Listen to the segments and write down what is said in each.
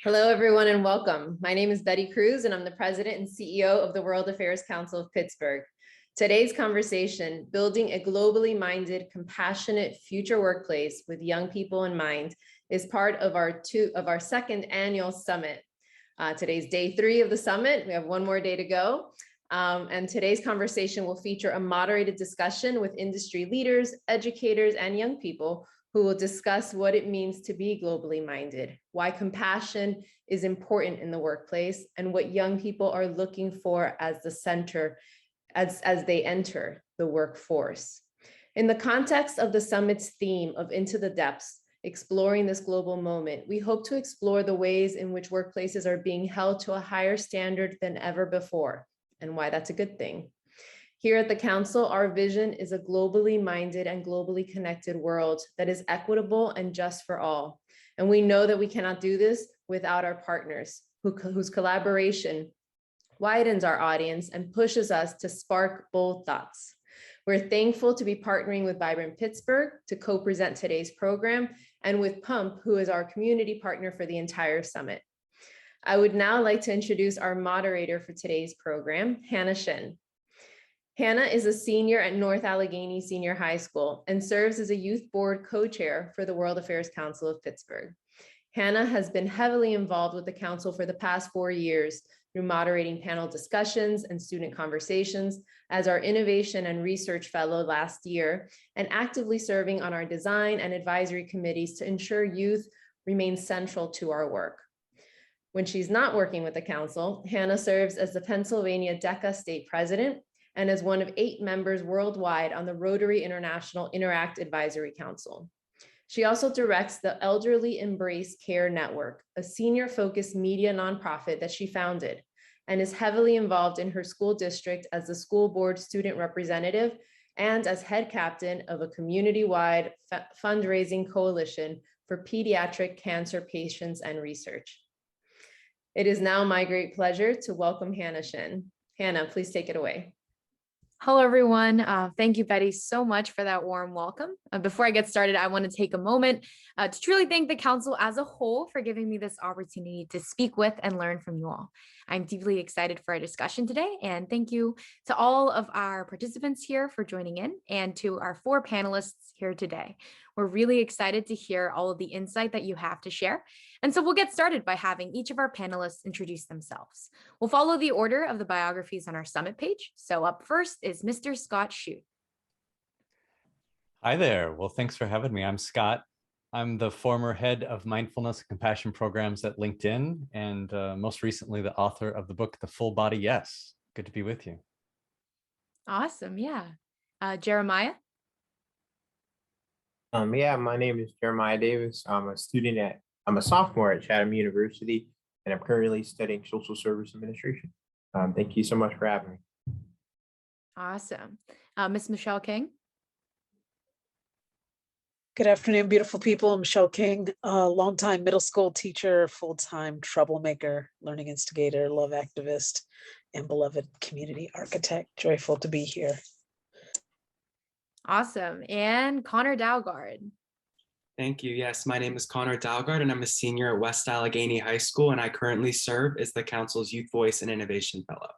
Hello, everyone, and welcome. My name is Betty Cruz, and I'm the president and CEO of the World Affairs Council of Pittsburgh. Today's conversation, Building a Globally Minded, Compassionate Future Workplace with Young People in Mind, is part of our second annual summit. Today's day 3 of the summit. We have one more day to go. And today's conversation will feature a moderated discussion with industry leaders, educators, and young people who will discuss what it means to be globally minded, why compassion is important in the workplace, and what young people are looking for as the center as they enter the workforce. In the context of the summit's theme of Into the Depths, exploring this global moment, we hope to explore the ways in which workplaces are being held to a higher standard than ever before, and why that's a good thing. Here at the Council, our vision is a globally minded and globally connected world that is equitable and just for all. And we know that we cannot do this without our partners, whose collaboration widens our audience and pushes us to spark bold thoughts. We're thankful to be partnering with Vibrant Pittsburgh to co-present today's program, and with Pump, who is our community partner for the entire summit. I would now like to introduce our moderator for today's program, Hannah Shin. Hannah is a senior at North Allegheny Senior High School and serves as a youth board co-chair for the World Affairs Council of Pittsburgh. Hannah has been heavily involved with the council for the past 4 years through moderating panel discussions and student conversations, as our innovation and research fellow last year, and actively serving on our design and advisory committees to ensure youth remain central to our work. When she's not working with the council, Hannah serves as the Pennsylvania DECA state president and as one of 8 members worldwide on the Rotary International Interact Advisory Council. She also directs the Elderly Embrace Care Network, a senior-focused media nonprofit that she founded, and is heavily involved in her school district as the school board student representative and as head captain of a community-wide fundraising coalition for pediatric cancer patients and research. It is now my great pleasure to welcome Hannah Shin. Hannah, please take it away. Hello, everyone. Thank you, Betty, so much for that warm welcome. Before I get started, I want to take a moment to truly thank the council as a whole for giving me this opportunity to speak with and learn from you all. I'm deeply excited for our discussion today, and thank you to all of our participants here for joining in and to our 4 panelists here today. We're really excited to hear all of the insight that you have to share. And so we'll get started by having each of our panelists introduce themselves. We'll follow the order of the biographies on our summit page. So up first is Mr. Scott Shute. Hi there. Well, thanks for having me. I'm Scott. I'm the former head of mindfulness and compassion programs at LinkedIn, and most recently the author of the book, The Full Body Yes. Good to be with you. Awesome. Yeah. Jeremiah. My name is Jeremiah Davis. I'm a sophomore at Chatham University, and I'm currently studying social service administration. Thank you so much for having me. Awesome. Miss Michelle King. Good afternoon, beautiful people. I'm Michelle King, a longtime middle school teacher, full-time troublemaker, learning instigator, love activist, and beloved community architect. Joyful to be here. Awesome. And Connor Dalgard. Thank you. Yes, my name is Connor Dalgard, and I'm a senior at West Allegheny High School, and I currently serve as the Council's Youth Voice and Innovation Fellow.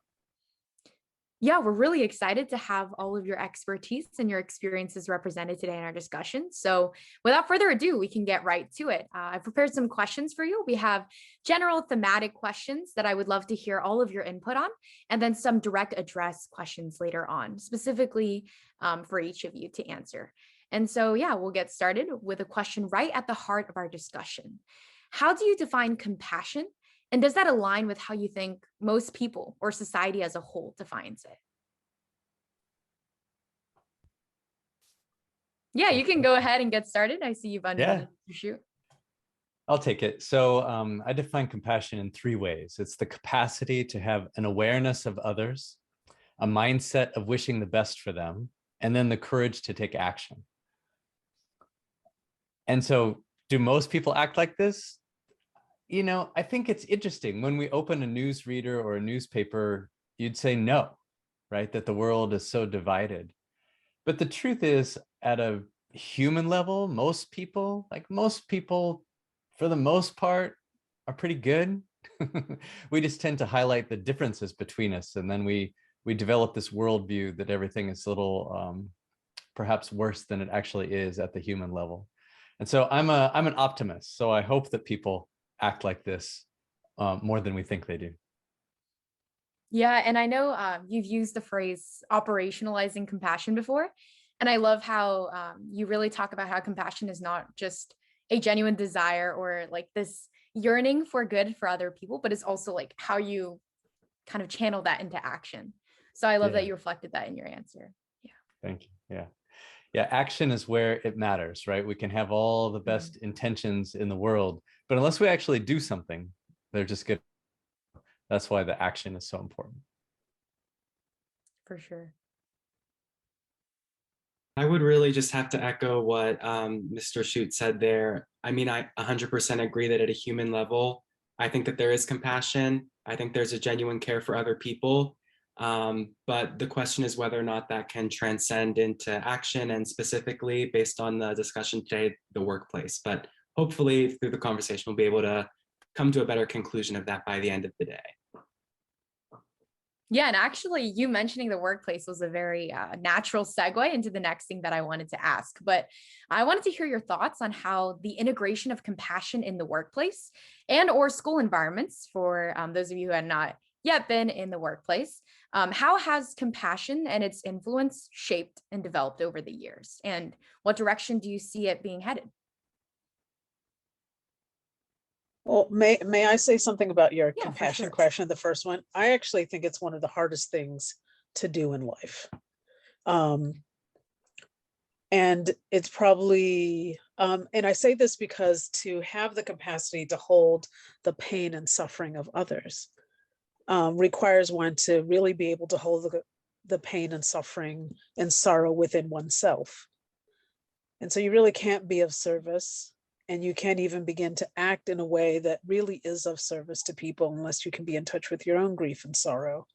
Yeah, we're really excited to have all of your expertise and your experiences represented today in our discussion. So without further ado, we can get right to it. I've prepared some questions for you. We have general thematic questions that I would love to hear all of your input on, and then some direct address questions later on, specifically for each of you to answer. And so, yeah, we'll get started with a question right at the heart of our discussion. How do you define compassion? And does that align with how you think most people or society as a whole defines it? Yeah, you can go ahead and get started. I see you've unmuted your shoot. I'll take it. So I define compassion in 3 ways. It's the capacity to have an awareness of others, a mindset of wishing the best for them, and then the courage to take action. And so do most people act like this? You know, I think it's interesting. When we open a newsreader or a newspaper, you'd say no, right? That the world is so divided. But the truth is, at a human level, most people, for the most part, are pretty good. We just tend to highlight the differences between us, and then we develop this worldview that everything is a little perhaps worse than it actually is at the human level. And so I'm an optimist. So I hope that people act like this more than we think they do. Yeah, and I know you've used the phrase operationalizing compassion before. And I love how you really talk about how compassion is not just a genuine desire or like this yearning for good for other people, but it's also like how you kind of channel that into action. So I love that you reflected that in your answer. Yeah. Thank you. Yeah. Yeah. Action is where it matters, right? We can have all the best intentions in the world, but unless we actually do something, they're just good. That's why the action is so important. For sure. I would really just have to echo what Mr. Shute said there. I mean, I 100% agree that at a human level, I think that there is compassion. I think there's a genuine care for other people. But the question is whether or not that can transcend into action, and specifically based on the discussion today, the workplace. But hopefully through the conversation, we'll be able to come to a better conclusion of that by the end of the day. Yeah, and actually you mentioning the workplace was a very natural segue into the next thing that I wanted to ask. But I wanted to hear your thoughts on how the integration of compassion in the workplace and or school environments, for those of you who had not yet been in the workplace, how has compassion and its influence shaped and developed over the years? And what direction do you see it being headed? Well, may I say something about your Yeah, for compassion sure. question, the first one? I actually think it's one of the hardest things to do in life. And it's probably, and I say this because to have the capacity to hold the pain and suffering of others requires one to really be able to hold the pain and suffering and sorrow within oneself. And so you really can't be of service, and you can't even begin to act in a way that really is of service to people unless you can be in touch with your own grief and sorrow.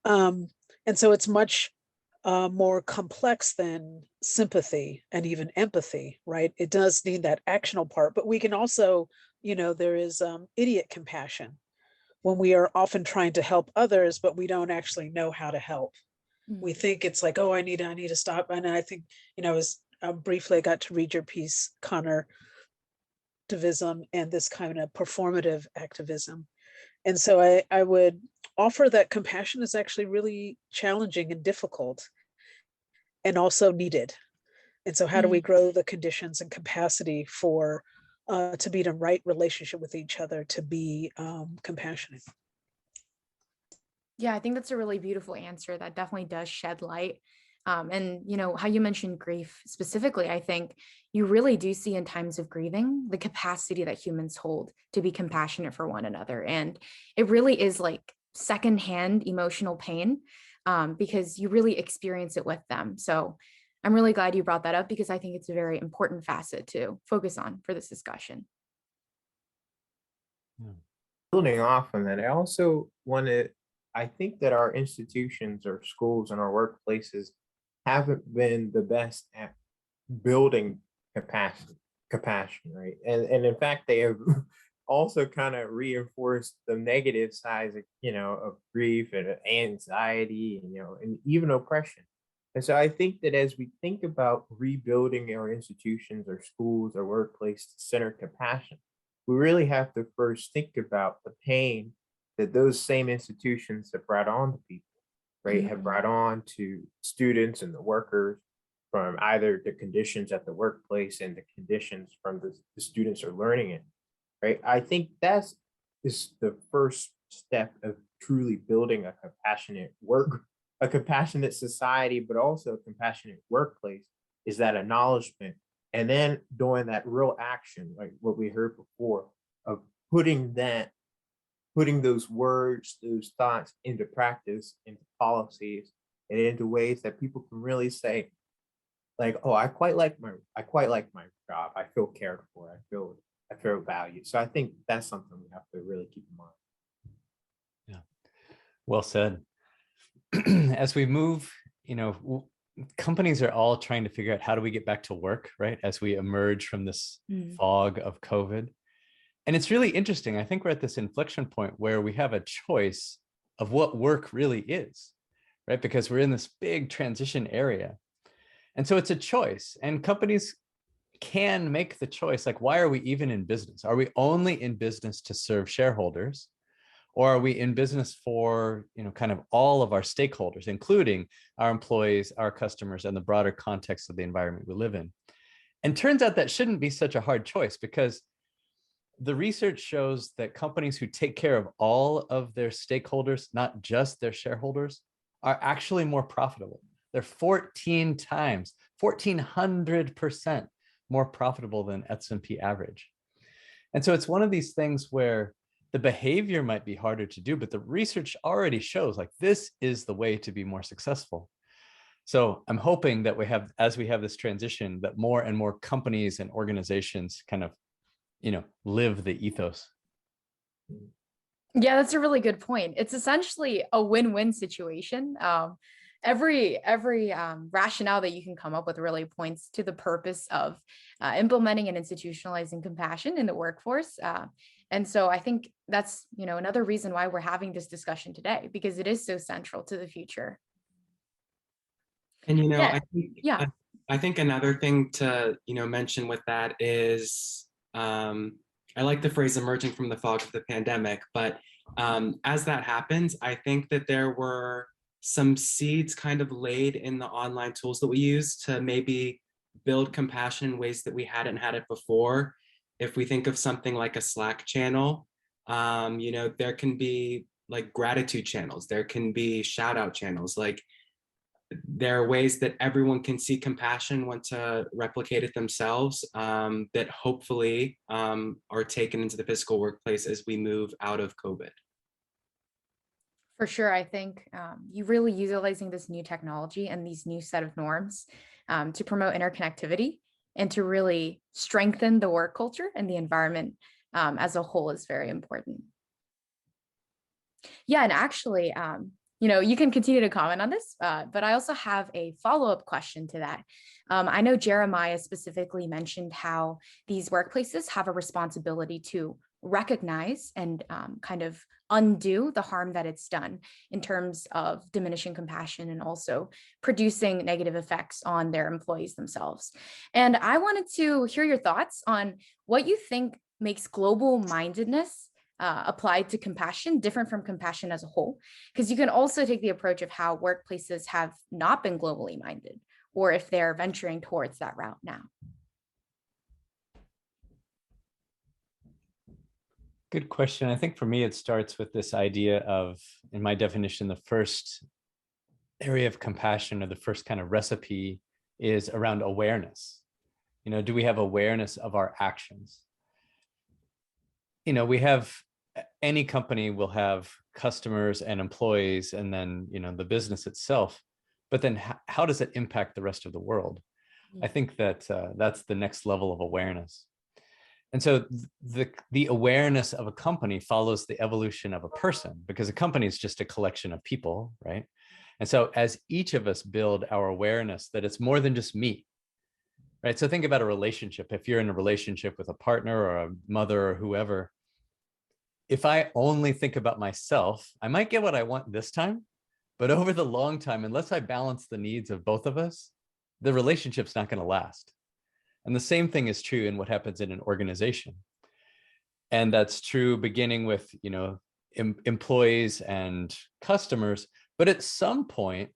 And so it's much more complex than sympathy and even empathy, right? It does need that actional part, but we can also, there is idiot compassion when we are often trying to help others, but we don't actually know how to help. We think it's like, oh, I need to stop. And I think, briefly I got to read your piece, Connor, activism and this kind of performative activism. And so I would offer that compassion is actually really challenging and difficult and also needed. And so how do we grow the conditions and capacity for to be in a right relationship with each other, to be compassionate? Yeah, I think that's a really beautiful answer that definitely does shed light. And how you mentioned grief specifically, I think you really do see in times of grieving the capacity that humans hold to be compassionate for one another. And it really is like secondhand emotional pain because you really experience it with them. So I'm really glad you brought that up because I think it's a very important facet to focus on for this discussion. Building off on that, I think that our institutions or schools and our workplaces haven't been the best at building compassion, right? And in fact, they have also kind of reinforced the negative sides of grief and anxiety, and even oppression. And so I think that as we think about rebuilding our institutions, our schools, our workplace to center compassion, we really have to first think about the pain that those same institutions have brought on to people, right? Have brought on to students and the workers from either the conditions at the workplace and the conditions from the students are learning in, right? I think is the first step of truly building a compassionate society, but also a compassionate workplace, is that acknowledgement. And then doing that real action, like what we heard before, of putting those words, those thoughts into practice, into policies, and into ways that people can really say, like, oh, I quite like my job. I feel cared for. I feel valued. So I think that's something we have to really keep in mind. Yeah, well said. As we move, companies are all trying to figure out how do we get back to work, right? As we emerge from this fog of COVID. And it's really interesting. I think we're at this inflection point where we have a choice of what work really is, right? Because we're in this big transition area. And so it's a choice, and companies can make the choice. Like, why are we even in business? Are we only in business to serve shareholders? Or are we in business for, kind of all of our stakeholders, including our employees, our customers, and the broader context of the environment we live in? And turns out that shouldn't be such a hard choice, because the research shows that companies who take care of all of their stakeholders, not just their shareholders, are actually more profitable. They're 14 times, 1,400% more profitable than S&P average. And so it's one of these things where the behavior might be harder to do, but the research already shows like this is the way to be more successful. So I'm hoping that as we have this transition, that more and more companies and organizations kind of, live the ethos. Yeah, that's a really good point. It's essentially a win-win situation. Every rationale that you can come up with really points to the purpose of implementing and institutionalizing compassion in the workforce. And so I think that's, another reason why we're having this discussion today, because it is so central to the future. And Yeah. I think another thing to mention with that is I like the phrase emerging from the fog of the pandemic, but as that happens, I think that there were some seeds kind of laid in the online tools that we use to maybe build compassion in ways that we hadn't had it before. If we think of something like a Slack channel, there can be like gratitude channels, there can be shout out channels, like there are ways that everyone can see compassion, want to replicate it themselves, that hopefully are taken into the physical workplace as we move out of COVID. For sure. I think you really utilizing this new technology and these new set of norms to promote interconnectivity and to really strengthen the work culture and the environment as a whole is very important. Yeah, and actually, you can continue to comment on this, but I also have a follow-up question to that. I know Jeremiah specifically mentioned how these workplaces have a responsibility to recognize and kind of undo the harm that it's done in terms of diminishing compassion and also producing negative effects on their employees themselves. And I wanted to hear your thoughts on what you think makes global mindedness applied to compassion different from compassion as a whole, because you can also take the approach of how workplaces have not been globally minded, or if they're venturing towards that route now. Good question. I think for me, it starts with this idea of, in my definition, the first area of compassion, or the first kind of recipe, is around awareness. Do we have awareness of our actions? We have, any company will have customers and employees, and then, the business itself. But then how does it impact the rest of the world? I think that that's the next level of awareness. And so the awareness of a company follows the evolution of a person, because a company is just a collection of people, right? And so as each of us build our awareness that it's more than just me, right? So think about a relationship. If you're in a relationship with a partner or a mother or whoever, if I only think about myself, I might get what I want this time, but over the long time, unless I balance the needs of both of us, the relationship's not going to last. And the same thing is true in what happens in an organization. And that's true beginning with, employees and customers. But at some point,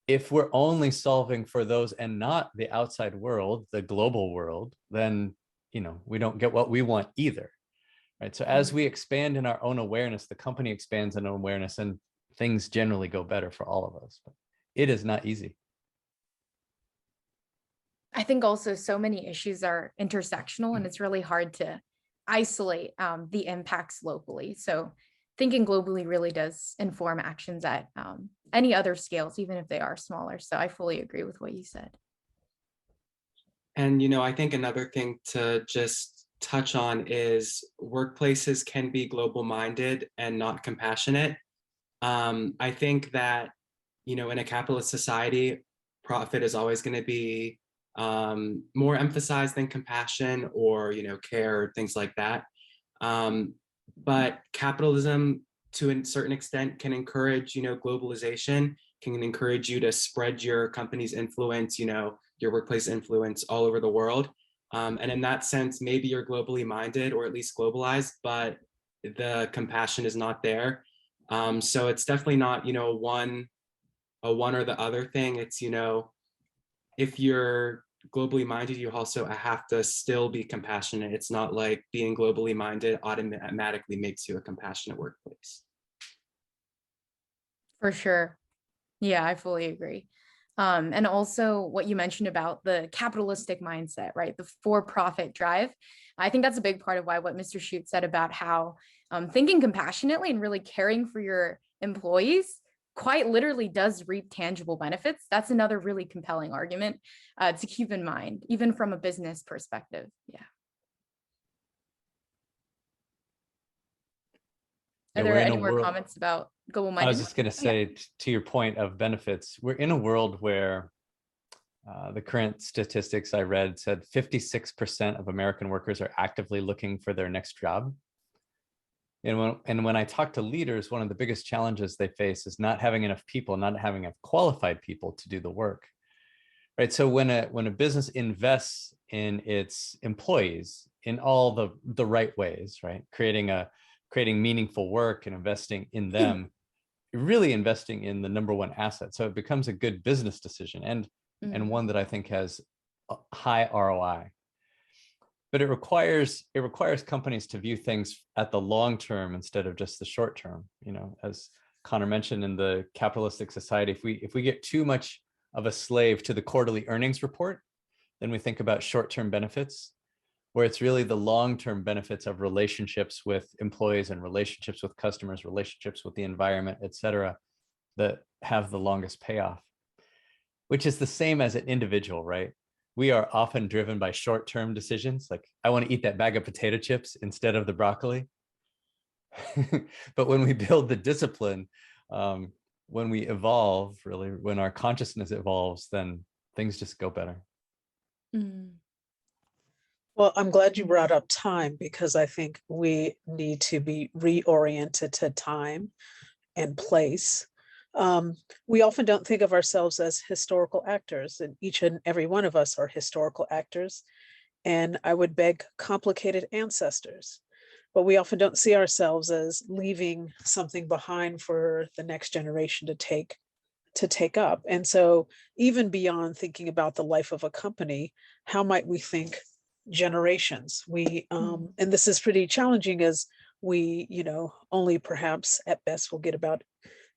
if we're only solving for those and not the outside world, the global world, then, we don't get what we want either. Right. So as we expand in our own awareness, the company expands in awareness, and things generally go better for all of us. But it is not easy. I think also so many issues are intersectional, and it's really hard to isolate the impacts locally. So thinking globally really does inform actions at any other scales, even if they are smaller. So I fully agree with what you said. And, I think another thing to just touch on is workplaces can be global minded and not compassionate. I think that, in a capitalist society, profit is always going to be more emphasized than compassion or, care, things like that. But capitalism, to a certain extent, can encourage, globalization, can encourage you to spread your company's influence, your workplace influence all over the world. And in that sense, maybe you're globally minded or at least globalized, but the compassion is not there. So it's definitely not, a one or the other thing. It's, if you're globally minded, you also have to still be compassionate. It's not like being globally minded automatically makes you a compassionate workplace. For sure. Yeah, I fully agree. And also what you mentioned about the capitalistic mindset, right? The for-profit drive. I think that's a big part of why what Mr. Shute said about how thinking compassionately and really caring for your employees quite literally does reap tangible benefits. That's another really compelling argument to keep in mind, even from a business perspective. Yeah. Are there any more comments about global mindedness? I was just going to say, to your point of benefits, we're in a world where the current statistics I read said 56% of American workers are actively looking for their next job. And when I talk to leaders, one of the biggest challenges they face is not having enough people, not having enough qualified people to do the work. Right. So when a business invests in its employees in all the right ways, right, creating meaningful work and investing in them, really investing in the number one asset. So it becomes a good business decision and one that I think has a high ROI. But it requires companies to view things at the long term instead of just the short term. As Connor mentioned, in the capitalistic society, if we get too much of a slave to the quarterly earnings report, then we think about short-term benefits, where it's really the long-term benefits of relationships with employees and relationships with customers, relationships with the environment, et cetera, that have the longest payoff, which is the same as an individual, right? We are often driven by short-term decisions. Like, I want to eat that bag of potato chips instead of the broccoli. But when we build the discipline, when we evolve, really, when our consciousness evolves, then things just go better. Well, I'm glad you brought up time, because I think we need to be reoriented to time and place. We often don't think of ourselves as historical actors, and each and every one of us are historical actors. And I would beg complicated ancestors, but we often don't see ourselves as leaving something behind for the next generation to take up. And so even beyond thinking about the life of a company, how might we think generations? And this is pretty challenging, as we, only perhaps at best will get about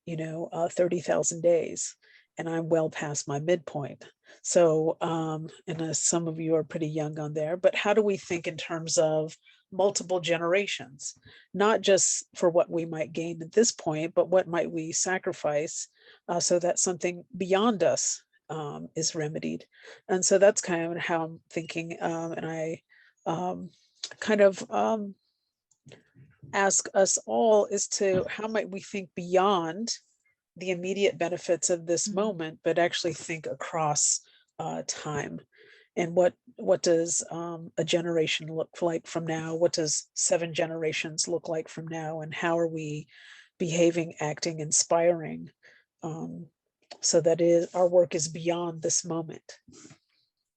30,000 days, and I'm well past my midpoint. So, and some of you are pretty young on there, but how do we think in terms of multiple generations, not just for what we might gain at this point, but what might we sacrifice so that something beyond us is remedied? And so that's kind of how I'm thinking. And I ask us all as to how might we think beyond the immediate benefits of this moment, but actually think across time. And what does a generation look like from now? What does 7 generations look like from now? And how are we behaving, acting, inspiring, so that our work is beyond this moment?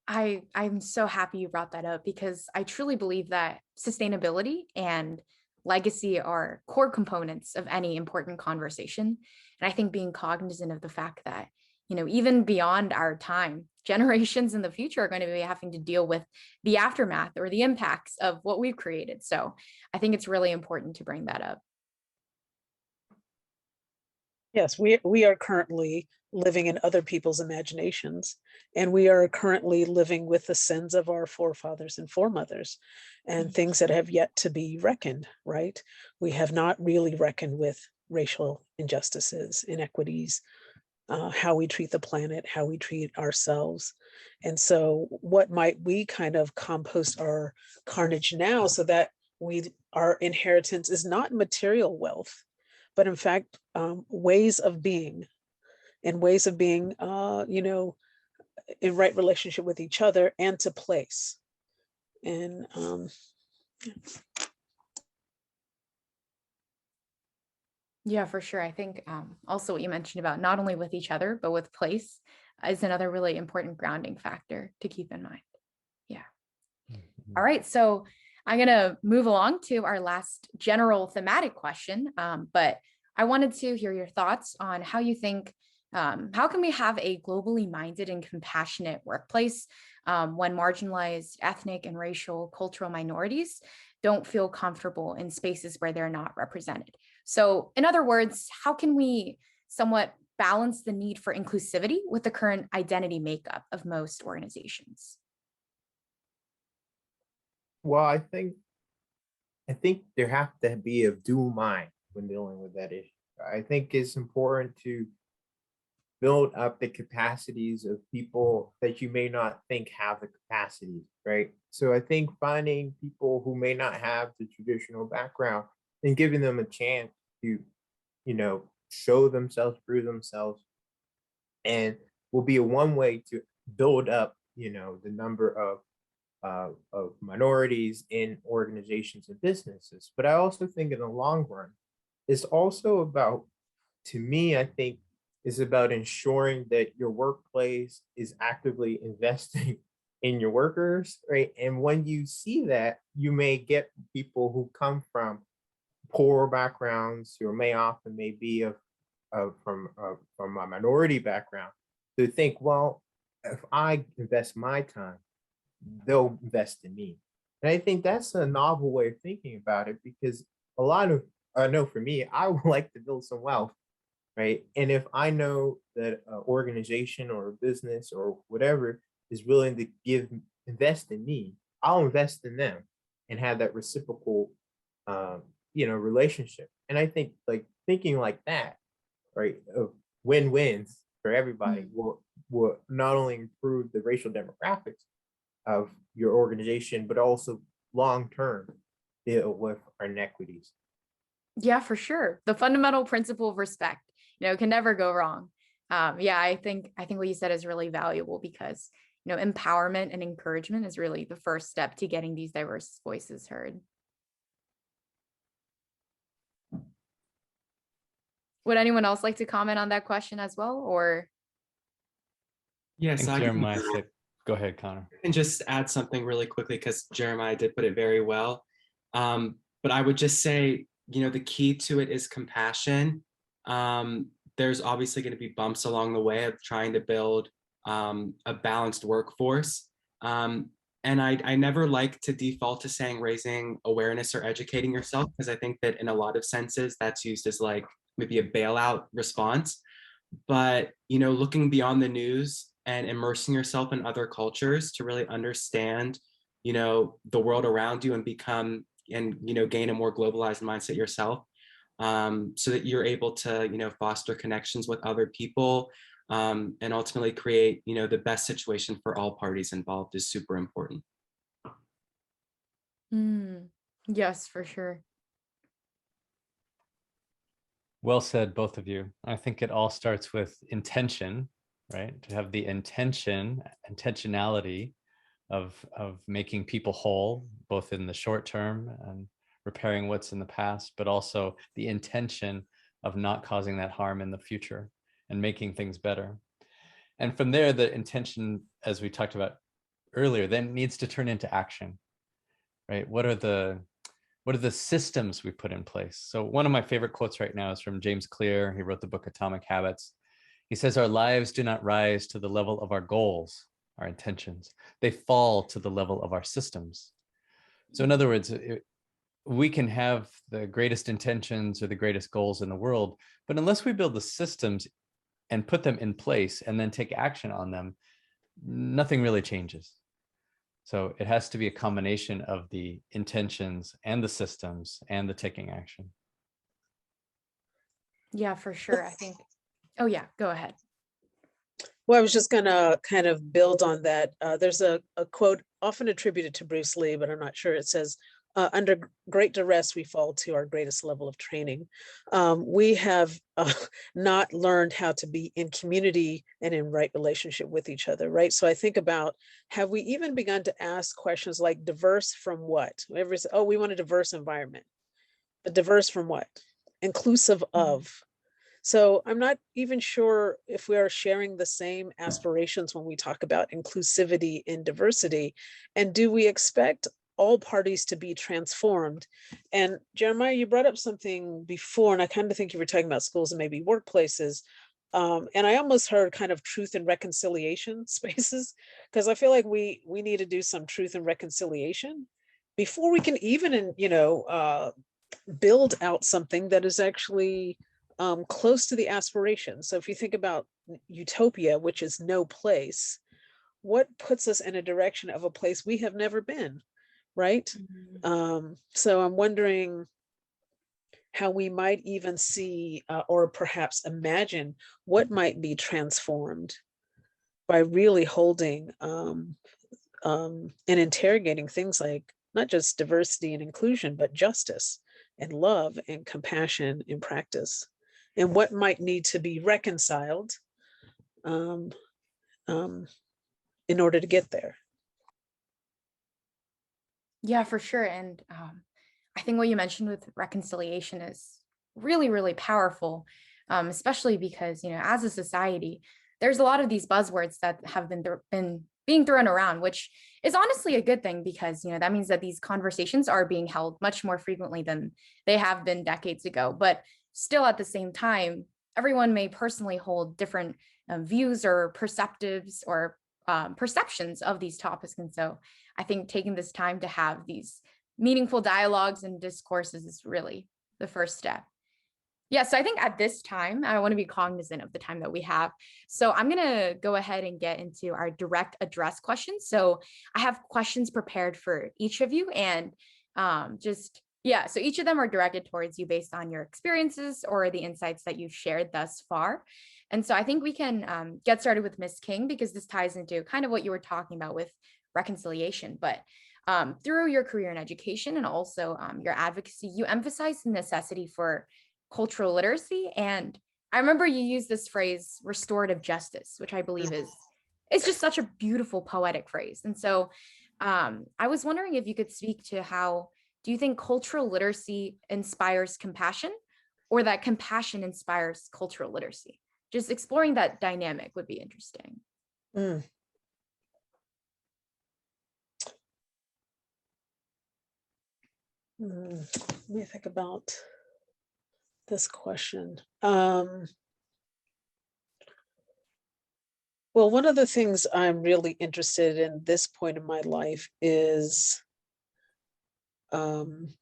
I'm so happy you brought that up, because I truly believe that sustainability and legacy are core components of any important conversation. And I think being cognizant of the fact that, even beyond our time, generations in the future are going to be having to deal with the aftermath or the impacts of what we've created. So I think it's really important to bring that up. Yes, we are currently living in other people's imaginations, and we are currently living with the sins of our forefathers and foremothers, and things that have yet to be reckoned, right? We have not really reckoned with racial injustices, inequities, how we treat the planet, how we treat ourselves. And so what might we kind of compost our carnage now, so that our inheritance is not material wealth, but in fact, ways of being, in right relationship with each other and to place. And Yeah, for sure. I think also what you mentioned about not only with each other, but with place is another really important grounding factor to keep in mind. Yeah. All right. So I'm going to move along to our last general thematic question. But I wanted to hear your thoughts on how you think, how can we have a globally minded and compassionate workplace when marginalized ethnic and racial cultural minorities don't feel comfortable in spaces where they're not represented? So in other words, how can we somewhat balance the need for inclusivity with the current identity makeup of most organizations? Well, I think there have to be a dual mind when dealing with that issue. I think it's important to build up the capacities of people that you may not think have the capacities, right? So I think finding people who may not have the traditional background and giving them a chance to, show themselves, prove themselves, and will be a one way to build up, the number of minorities in organizations and businesses. But I also think in the long run, it's also about, to me, I think, is about ensuring that your workplace is actively investing in your workers, right? And when you see that, you may get people who come from poor backgrounds, who may often may be from a minority background, to think, well, if I invest my time, they'll invest in me. And I think that's a novel way of thinking about it, because a lot of, I know for me, I would like to build some wealth, right? And if I know that an organization or a business or whatever is willing to invest in me, I'll invest in them and have that reciprocal, relationship. And I think like thinking like that, right, of win-wins for everybody will not only improve the racial demographics of your organization, but also long-term deal with our inequities. Yeah, for sure. The fundamental principle of respect, can never go wrong. Yeah, I think what you said is really valuable because, empowerment and encouragement is really the first step to getting these diverse voices heard. Would anyone else like to comment on that question as well, or? Yes, I Jeremiah said, go ahead, Connor. can just add something really quickly because Jeremiah did put it very well. But I would just say, the key to it is compassion. There's obviously going to be bumps along the way of trying to build a balanced workforce. And I never like to default to saying raising awareness or educating yourself, because I think that in a lot of senses that's used as like maybe a bailout response. But, looking beyond the news and immersing yourself in other cultures to really understand, the world around you and gain a more globalized mindset yourself, so that you're able to, foster connections with other people, and ultimately create, the best situation for all parties involved is super important. Yes, for sure. Well said, both of you. I think it all starts with intention, right? To have the intentionality of making people whole, both in the short term and repairing what's in the past, but also the intention of not causing that harm in the future and making things better. And from there, the intention, as we talked about earlier, then needs to turn into action, right? What are the systems we put in place? So one of my favorite quotes right now is from James Clear. He wrote the book Atomic Habits. He says, our lives do not rise to the level of our goals, our intentions. They fall to the level of our systems. So in other words, we can have the greatest intentions or the greatest goals in the world, but unless we build the systems and put them in place and then take action on them, nothing really changes. So it has to be a combination of the intentions and the systems and the taking action. Yeah, for sure. I think, oh yeah, go ahead. Well, I was just going to kind of build on that. There's a quote often attributed to Bruce Lee, but I'm not sure. It says, under great duress, we fall to our greatest level of training. We have not learned how to be in community and in right relationship with each other, right? So I think about, have we even begun to ask questions like diverse from what? Everybody says, oh, we want a diverse environment, but diverse from what? inclusive of. So I'm not even sure if we are sharing the same aspirations when we talk about inclusivity and diversity. And do we expect all parties to be transformed? And Jeremiah, you brought up something before, and I kind of think you were talking about schools and maybe workplaces. And I almost heard kind of truth and reconciliation spaces, because I feel like we need to do some truth and reconciliation before we can even, build out something that is actually close to the aspiration. So if you think about utopia, which is no place, what puts us in a direction of a place we have never been, right? So I'm wondering how we might even see or perhaps imagine what might be transformed by really holding and interrogating things like not just diversity and inclusion, but justice and love and compassion in practice, and what might need to be reconciled in order to get there. Yeah, for sure. And I think what you mentioned with reconciliation is really, really powerful, especially because, as a society, there's a lot of these buzzwords that have been being thrown around, which is honestly a good thing, because, that means that these conversations are being held much more frequently than they have been decades ago. But still, at the same time, everyone may personally hold different views or perceptives or perceptions of these topics. And so I think taking this time to have these meaningful dialogues and discourses is really the first step. Yeah, so I think at this time, I want to be cognizant of the time that we have. So I'm going to go ahead and get into our direct address questions. So I have questions prepared for each of you, and so each of them are directed towards you based on your experiences or the insights that you've shared thus far. And so I think we can get started with Ms. King, because this ties into kind of what you were talking about with reconciliation. But through your career in education and also your advocacy, you emphasize the necessity for cultural literacy. And I remember you used this phrase, restorative justice, which I believe it's just such a beautiful poetic phrase. And so I was wondering if you could speak to how do you think cultural literacy inspires compassion, or that compassion inspires cultural literacy? Just exploring that dynamic would be interesting. Let me think about this question. Well, one of the things I'm really interested in this point in my life is I'm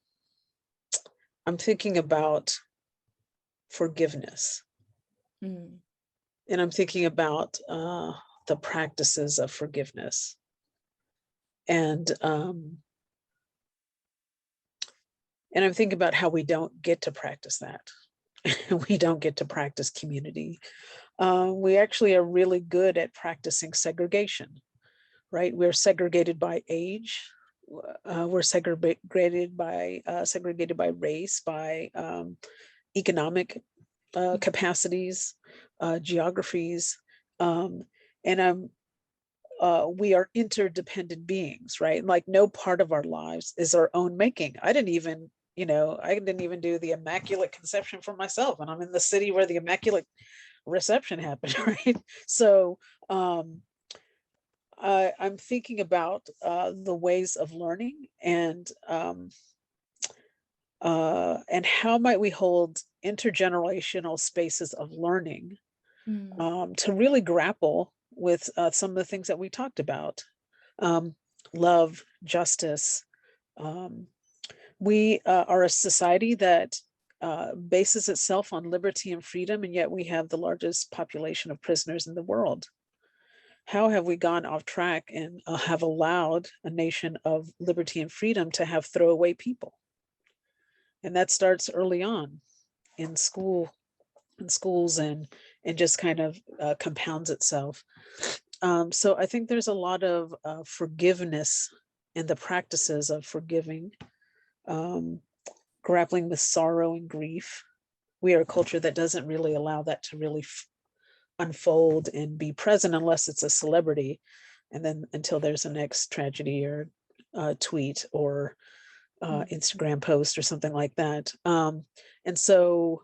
thinking about forgiveness. And I'm thinking about the practices of forgiveness. And I'm thinking about how we don't get to practice that. We don't get to practice community. We actually are really good at practicing segregation, right? We're segregated by age. We're segregated by race, by economic capacities, geographies, and we are interdependent beings, right? Like no part of our lives is our own making. I didn't even do the Immaculate Conception for myself, and I'm in the city where the Immaculate Reception happened, right? So I'm thinking about the ways of learning, and how might we hold intergenerational spaces of learning to really grapple with some of the things that we talked about. Love, justice. We are a society that bases itself on liberty and freedom, and yet we have the largest population of prisoners in the world. How have we gone off track and have allowed a nation of liberty and freedom to have throwaway people? And that starts early on in schools, and just kind of compounds itself. So I think there's a lot of forgiveness in the practices of forgiving, grappling with sorrow and grief. We are a culture that doesn't really allow that to really unfold and be present unless it's a celebrity, and then until there's a next tragedy or tweet or Instagram post or something like that. And so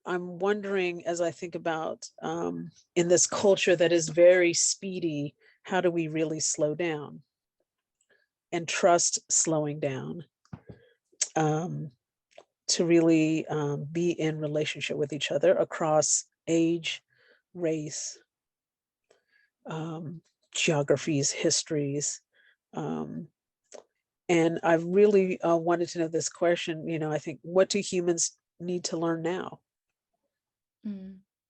I'm wondering, as I think about in this culture that is very speedy, how do we really slow down and trust slowing down to really be in relationship with each other across age, race, geographies, histories. And I really wanted to know this question, I think, what do humans need to learn now?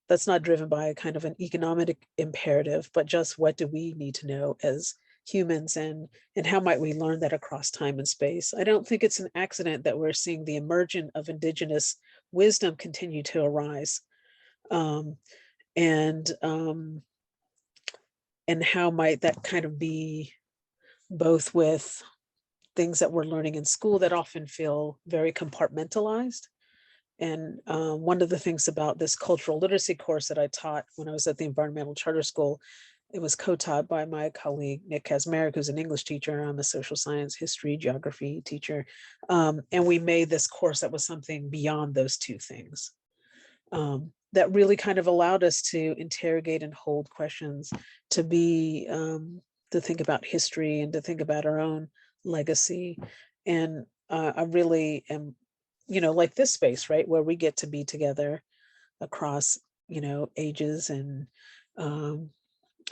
That's not driven by a kind of an economic imperative, but just what do we need to know as humans, and how might we learn that across time and space? I don't think it's an accident that we're seeing the emergence of indigenous wisdom continue to arise. And how might that kind of be both with things that we're learning in school that often feel very compartmentalized. And one of the things about this cultural literacy course that I taught when I was at the Environmental Charter School, it was co-taught by my colleague, Nick Kazmarek, who's an English teacher. I'm a social science, history, geography teacher. And we made this course that was something beyond those two things. That really kind of allowed us to interrogate and hold questions, to be, to think about history and to think about our own legacy. And I really am, like this space, right, where we get to be together across, ages and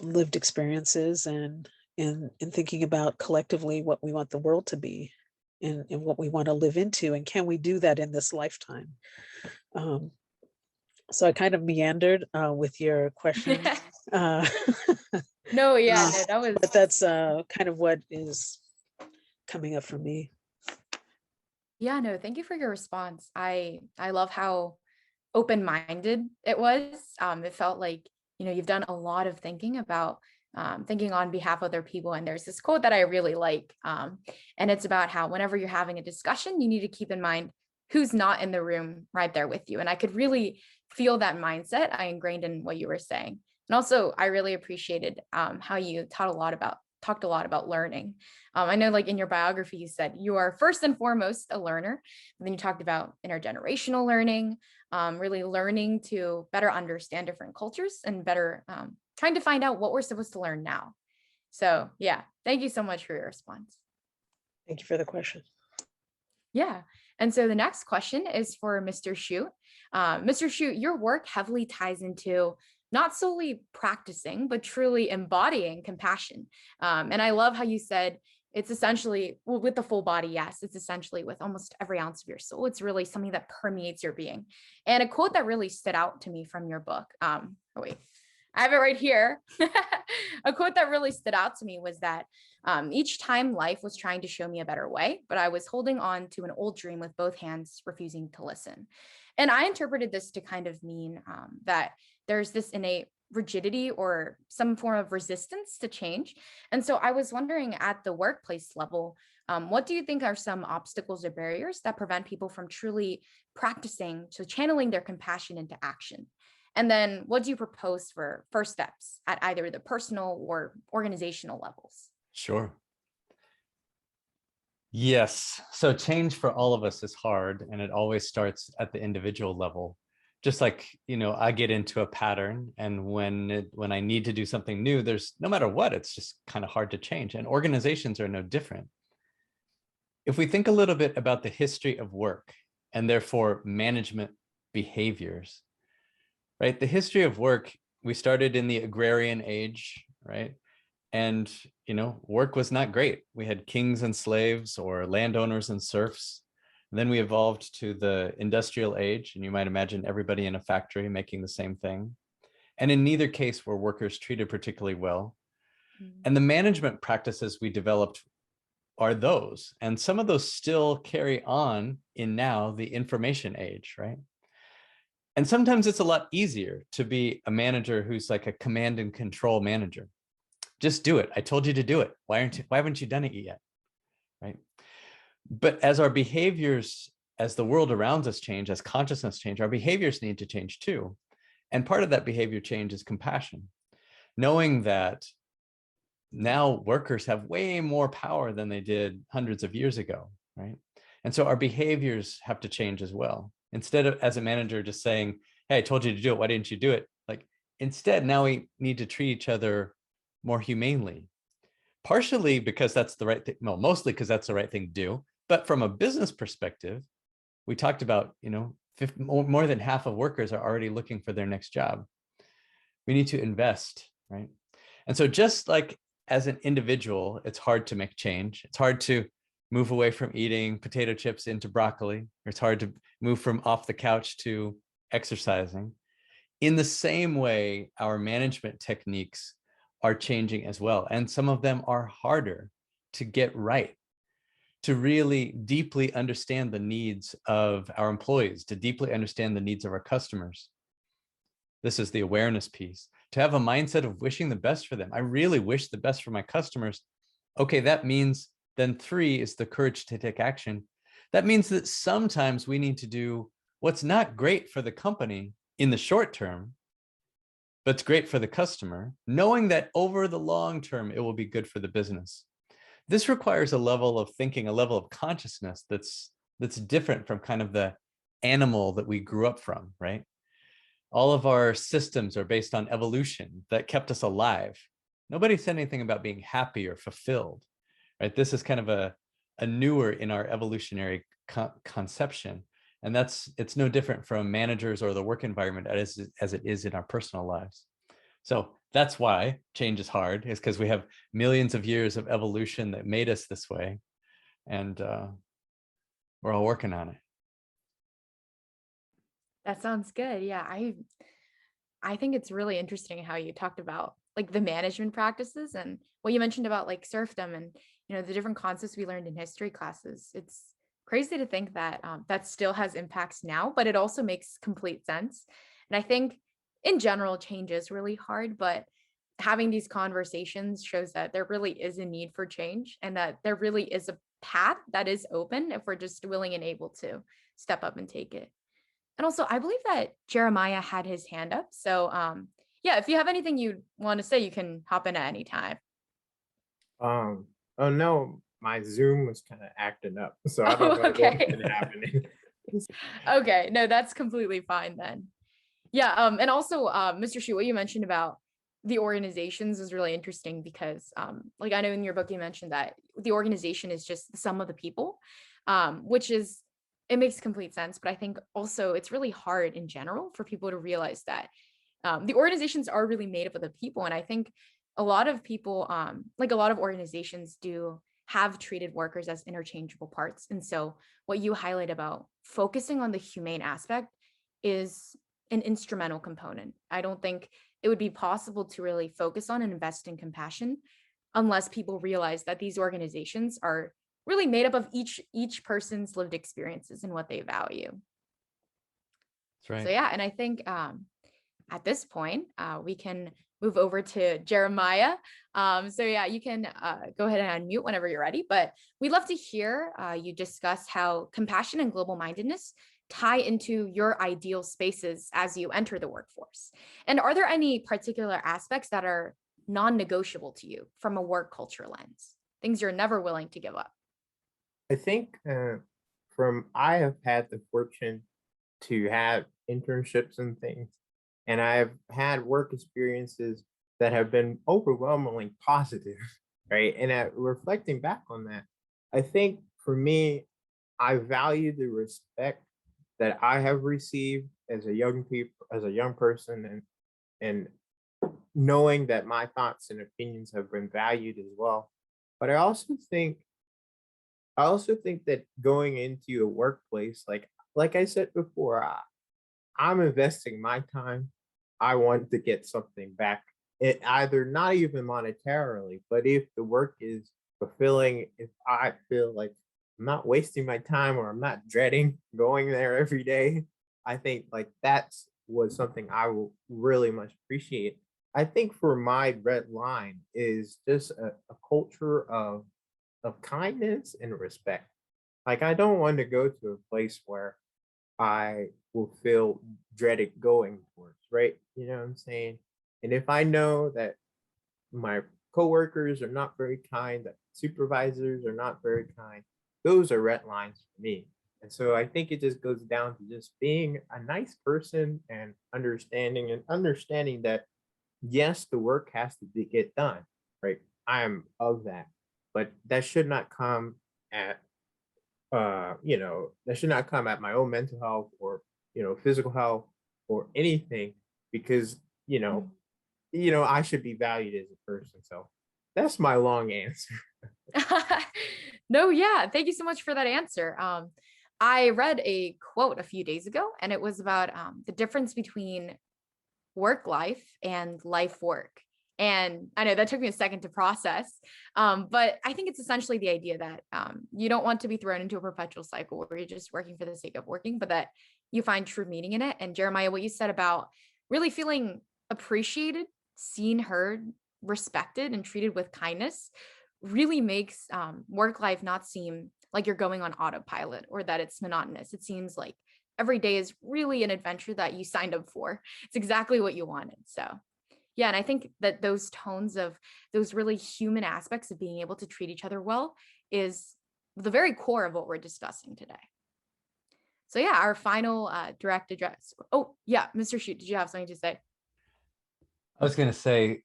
lived experiences, and thinking about collectively what we want the world to be, and what we want to live into, and can we do that in this lifetime? So I kind of meandered with your question. No, yeah, no, that was. But that's kind of what is coming up for me. Yeah, no, thank you for your response. I love how open-minded it was. It felt like, you've done a lot of thinking about thinking on behalf of other people. And there's this quote that I really like. And it's about how whenever you're having a discussion, you need to keep in mind who's not in the room right there with you. And I could really feel that mindset I ingrained in what you were saying. And also, I really appreciated how you talked a lot about learning. I know, like in your biography, you said you are first and foremost a learner. And then you talked about intergenerational learning, really learning to better understand different cultures and better trying to find out what we're supposed to learn now. So yeah, thank you so much for your response. Thank you for the question. Yeah. And so the next question is for Mr. Shute. Mr. Shute, your work heavily ties into not solely practicing, but truly embodying compassion. And I love how you said it's essentially, well, with the full body, yes, it's essentially with almost every ounce of your soul. It's really something that permeates your being. And a quote that really stood out to me from your book, oh wait, I have it right here. A quote that really stood out to me was that each time life was trying to show me a better way, but I was holding on to an old dream with both hands, refusing to listen. And I interpreted this to kind of mean that there's this innate rigidity or some form of resistance to change. And so I was wondering, at the workplace level, what do you think are some obstacles or barriers that prevent people from truly practicing, so channeling their compassion into action? And then what do you propose for first steps at either the personal or organizational levels? Sure. Yes. So change for all of us is hard, and it always starts at the individual level. Just like, I get into a pattern, and when I need to do something new, there's no matter what, it's just kind of hard to change. And organizations are no different. If we think a little bit about the history of work and therefore management behaviors, right? The history of work, we started in the agrarian age, right? And, work was not great. We had kings and slaves, or landowners and serfs. And then we evolved to the industrial age, and you might imagine everybody in a factory making the same thing. And in neither case were workers treated particularly well. And the management practices we developed are those. And some of those still carry on in now the information age, right? And sometimes it's a lot easier to be a manager who's like a command and control manager. Just do it. I told you to do it. Why haven't you done it yet? Right? But as our behaviors, as the world around us change, as consciousness change, our behaviors need to change too. And part of that behavior change is compassion. Knowing that now workers have way more power than they did hundreds of years ago, right? And so our behaviors have to change as well. Instead of, as a manager, just saying, hey, I told you to do it, why didn't you do it? Like, instead, now we need to treat each other more humanely. Partially because that's the right thing, well, mostly because that's the right thing to do. But from a business perspective, we talked about, more than half of workers are already looking for their next job. We need to invest, right? And so just like as an individual, it's hard to make change. It's hard to move away from eating potato chips into broccoli. Or it's hard to move from off the couch to exercising. In the same way, our management techniques are changing as well. And some of them are harder to get right, to really deeply understand the needs of our employees, to deeply understand the needs of our customers. This is the awareness piece, to have a mindset of wishing the best for them. I really wish the best for my customers. Okay, that means then 3 is the courage to take action. That means that sometimes we need to do what's not great for the company in the short term, but it's great for the customer, knowing that over the long term, it will be good for the business. This requires a level of thinking, a level of consciousness that's different from kind of the animal that we grew up from, right? All of our systems are based on evolution that kept us alive. Nobody said anything about being happy or fulfilled, right? This is kind of a newer in our evolutionary conception. And it's no different from managers or the work environment as it is in our personal lives. So that's why change is hard, is because we have millions of years of evolution that made us this way. And we're all working on it. That sounds good. Yeah, I think it's really interesting how you talked about like the management practices and what you mentioned about like serfdom and the different concepts we learned in history classes. It's crazy to think that that still has impacts now, but it also makes complete sense. And I think in general, change is really hard, but having these conversations shows that there really is a need for change and that there really is a path that is open if we're just willing and able to step up and take it. And also, I believe that Jeremiah had his hand up. So yeah, if you have anything you want to say, you can hop in at any time. Oh no, my Zoom was kind of acting up, so I don't know what's been happening. Okay, no, that's completely fine then. Yeah, and also, Mr. Shu, what you mentioned about the organizations is really interesting because, like I know in your book you mentioned that the organization is just the sum of the people, which is, it makes complete sense. But I think also it's really hard in general for people to realize that the organizations are really made up of the people. And I think a lot of people, like a lot of organizations do have treated workers as interchangeable parts. And so what you highlight about focusing on the humane aspect is an instrumental component. I don't think it would be possible to really focus on and invest in compassion unless people realize that these organizations are really made up of each person's lived experiences and what they value. That's right. So yeah, and I think at this point, we can move over to Jeremiah. So yeah, you can go ahead and unmute whenever you're ready, but we'd love to hear you discuss how compassion and global mindedness tie into your ideal spaces as you enter the workforce. And are there any particular aspects that are non-negotiable to you from a work culture lens? Things you're never willing to give up? I think I have had the fortune to have internships and things, and I've had work experiences that have been overwhelmingly positive, right? And reflecting back on that, I think for me, I value the respect that I have received as a young person, and knowing that my thoughts and opinions have been valued as well. But I also think that going into a workplace, like I said before, I'm investing my time. I want to get something back. It either not even monetarily, but if the work is fulfilling, if I feel like I'm not wasting my time or I'm not dreading going there every day, I think like that's was something I will really much appreciate. I think for my red line is just a culture of kindness and respect. Like I don't want to go to a place where I will feel dreaded going towards, right? You know what I'm saying? And if I know that my coworkers are not very kind, that supervisors are not very kind, those are red lines for me. And so I think it just goes down to just being a nice person and understanding that yes, the work has to get done, right? I am of that, but that should not come at that should not come at my own mental health or physical health or anything, because I should be valued as a person. So that's my long answer. No, yeah. Thank you so much for that answer. I read a quote a few days ago, and it was about the difference between work life and life work. And I know that took me a second to process, but I think it's essentially the idea that you don't want to be thrown into a perpetual cycle where you're just working for the sake of working, but that you find true meaning in it. And Jeremiah, what you said about really feeling appreciated, seen, heard, respected, and treated with kindness really makes work life not seem like you're going on autopilot or that it's monotonous. It seems like every day is really an adventure that you signed up for. It's exactly what you wanted. So yeah, and I think that those tones of those really human aspects of being able to treat each other well is the very core of what we're discussing today. So yeah, our final direct address. Oh yeah, Mr. Shute, did you have something to say? I was going to say,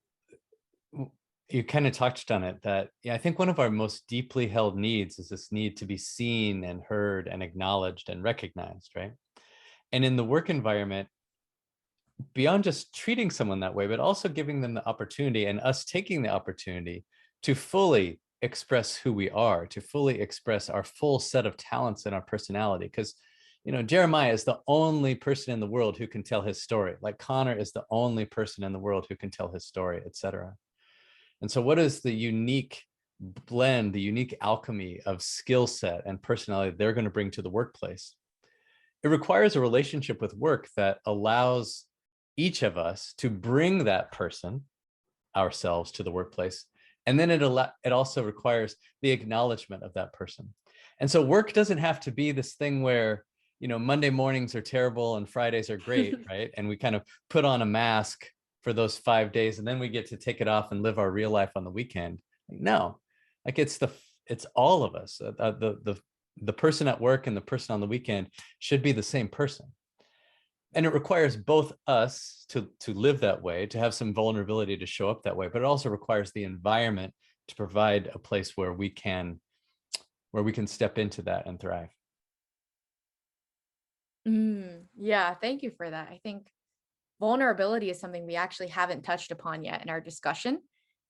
you kind of touched on it, that I think one of our most deeply held needs is this need to be seen and heard and acknowledged and recognized, right? And in the work environment, beyond just treating someone that way, but also giving them the opportunity and us taking the opportunity to fully express who we are, to fully express our full set of talents and our personality. Because Jeremiah is the only person in the world who can tell his story. Like Connor is the only person in the world who can tell his story, etc. And so what is the unique blend, the unique alchemy of skill set and personality they're going to bring to the workplace? It requires a relationship with work that allows each of us to bring that person, ourselves, to the workplace. And then it also requires the acknowledgement of that person. And so work doesn't have to be this thing where, Monday mornings are terrible and Fridays are great, right? And we kind of put on a mask for those 5 days and then we get to take it off and live our real life on the weekend. No, like it's all of us. The person at work and the person on the weekend should be the same person. And it requires both us to live that way, to have some vulnerability to show up that way, but it also requires the environment to provide a place where we can step into that and thrive. Yeah, thank you for that. I think vulnerability is something we actually haven't touched upon yet in our discussion,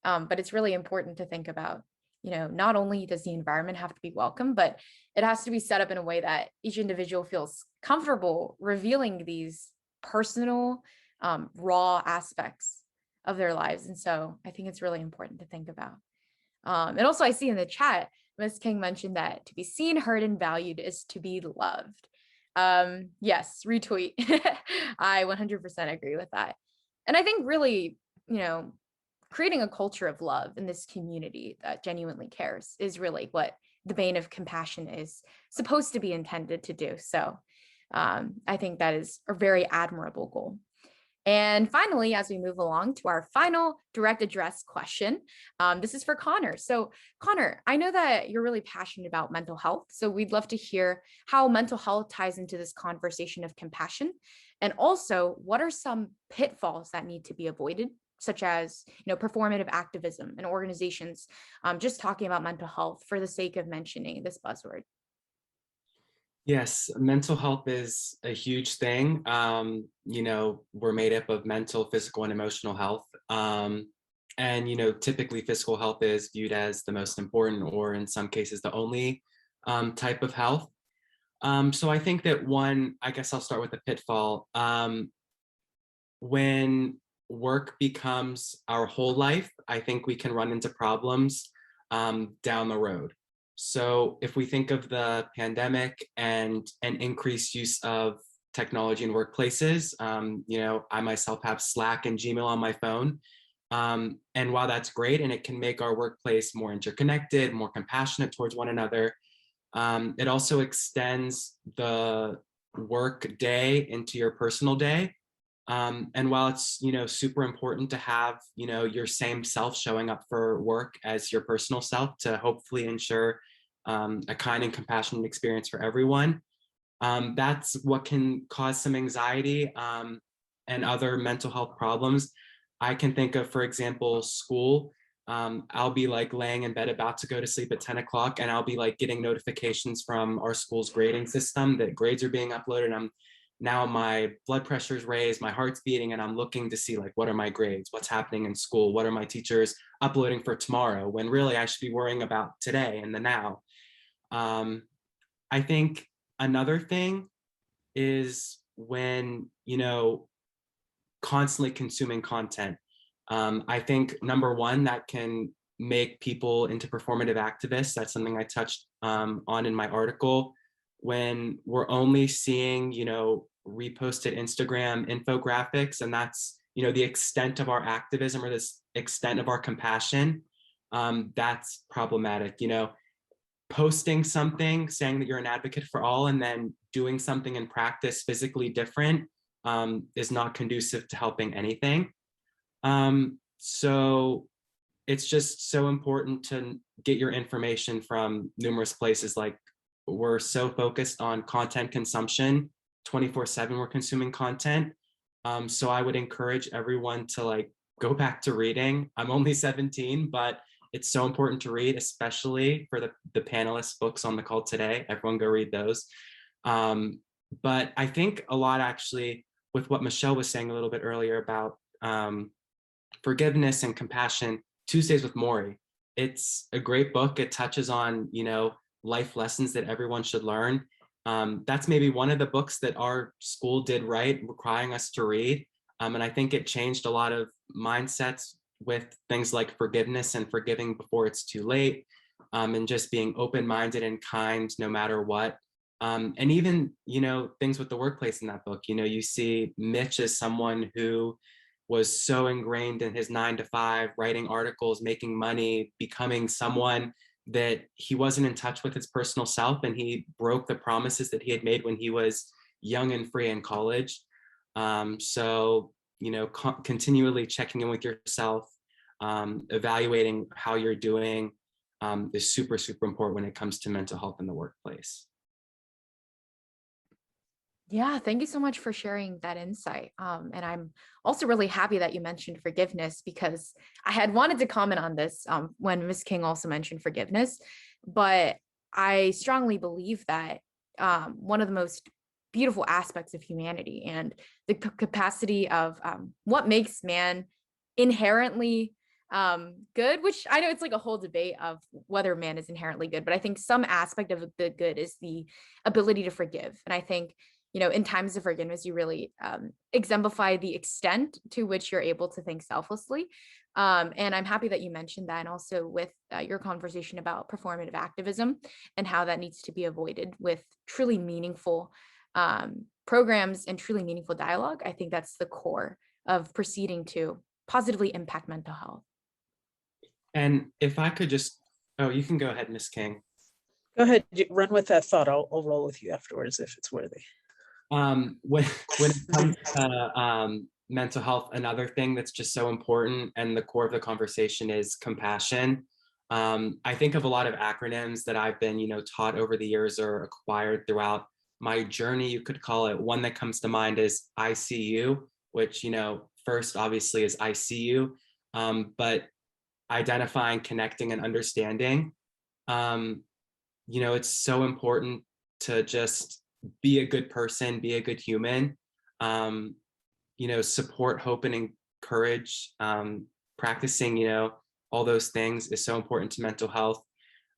but it's really important to think about. Not only does the environment have to be welcome, but it has to be set up in a way that each individual feels comfortable revealing these personal, raw aspects of their lives. And so I think it's really important to think about. And also I see in the chat, Ms. King mentioned that to be seen, heard, and valued is to be loved. Yes, retweet. I 100% agree with that. And I think really, creating a culture of love in this community that genuinely cares is really what the bane of compassion is supposed to be intended to do. So I think that is a very admirable goal. And finally, as we move along to our final direct address question, this is for Connor. So Connor, I know that you're really passionate about mental health. So we'd love to hear how mental health ties into this conversation of compassion. And also, what are some pitfalls that need to be avoided, such as performative activism and organizations just talking about mental health for the sake of mentioning this buzzword? Yes, mental health is a huge thing. We're made up of mental, physical, and emotional health. And typically physical health is viewed as the most important, or in some cases, the only type of health. So I think that I guess I'll start with the pitfall. When work becomes our whole life, I think we can run into problems down the road. So if we think of the pandemic and an increased use of technology in workplaces, I myself have Slack and Gmail on my phone. And while that's great and it can make our workplace more interconnected, more compassionate towards one another, it also extends the work day into your personal day. And while it's, super important to have, your same self showing up for work as your personal self to hopefully ensure a kind and compassionate experience for everyone. That's what can cause some anxiety and other mental health problems. I can think of, for example, school. I'll be like laying in bed about to go to sleep at 10 o'clock, and I'll be like getting notifications from our school's grading system that grades are being uploaded. And now my blood pressure is raised, my heart's beating, and I'm looking to see like, what are my grades? What's happening in school? What are my teachers uploading for tomorrow? When really I should be worrying about today and the now. I think another thing is when, constantly consuming content. I think number one, that can make people into performative activists. That's something I touched on in my article. When we're only seeing, reposted Instagram infographics, and that's, the extent of our activism or this extent of our compassion, that's problematic. Posting something, saying that you're an advocate for all, and then doing something in practice physically different is not conducive to helping anything. So it's just so important to get your information from numerous places. Like, we're so focused on content consumption, 24/7 we're consuming content. So I would encourage everyone to like go back to reading. I'm only 17, but it's so important to read, especially for the panelist books on the call today. Everyone go read those. But I think a lot actually with what Michelle was saying a little bit earlier about forgiveness and compassion, Tuesdays with Maury. It's a great book. It touches on, life lessons that everyone should learn. That's maybe one of the books that our school did right, requiring us to read. And I think it changed a lot of mindsets with things like forgiveness and forgiving before it's too late, and just being open-minded and kind no matter what. And even, things with the workplace in that book, you see Mitch as someone who was so ingrained in his 9-to-5, writing articles, making money, becoming someone that he wasn't in touch with his personal self, and he broke the promises that he had made when he was young and free in college. So, continually checking in with yourself, evaluating how you're doing is super, super important when it comes to mental health in the workplace. Yeah, thank you so much for sharing that insight. And I'm also really happy that you mentioned forgiveness, because I had wanted to comment on this when Ms. King also mentioned forgiveness, but I strongly believe that one of the most beautiful aspects of humanity and the capacity of what makes man inherently good, which I know it's like a whole debate of whether man is inherently good, but I think some aspect of the good is the ability to forgive. And I think, in times of forgiveness, you really exemplify the extent to which you're able to think selflessly. And I'm happy that you mentioned that. And also with your conversation about performative activism and how that needs to be avoided with truly meaningful programs and truly meaningful dialogue. I think that's the core of proceeding to positively impact mental health. And if I could just, oh, you can go ahead, Ms. King. Go ahead, run with that thought. I'll roll with you afterwards if it's worthy. When it comes to mental health, another thing that's just so important and the core of the conversation is compassion. I think of a lot of acronyms that I've been, taught over the years or acquired throughout my journey, you could call it. One that comes to mind is ICU, which, first obviously is ICU, but identifying, connecting, and understanding. It's so important to just be a good person, be a good human, support, hope, and encourage, practicing, all those things is so important to mental health.